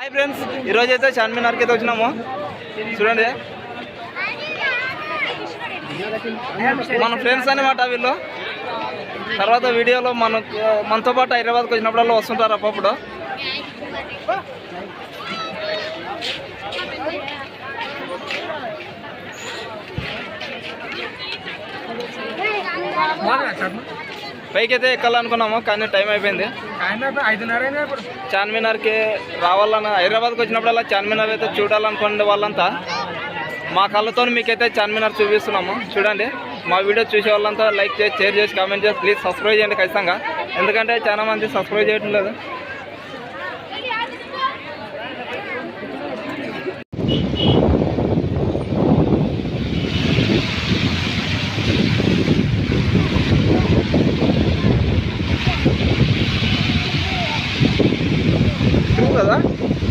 Hi friends, ఈరోజు అయితే చార్మినార్కి అయితే వచ్చినాము. చూడండి మన ఫ్రెండ్స్ అనమాట వీళ్ళు. తర్వాత వీడియోలో మనతో పాటు హైదరాబాద్కి వచ్చినప్పుడల్లా వస్తుంటారు అప్పుడు. పైకి అయితే ఎక్కాలనుకున్నాము కానీ టైం అయిపోయింది. చార్మినార్కి రావాలన్న హైదరాబాద్కి వచ్చినప్పుడల్లా చార్మినార్ అయితే చూడాలనుకునే వాళ్ళంతా మా కళ్ళతో మీకైతే చార్మినార్ చూపిస్తున్నాము. చూడండి, మా వీడియో చూసే వాళ్ళంతా లైక్ చేసి, షేర్ చేసి, కామెంట్ చేసి, ప్లీజ్ సబ్స్క్రైబ్ చేయండి ఖచ్చితంగా. ఎందుకంటే చాలా మంది సబ్స్క్రైబ్ చేయడం లేదు.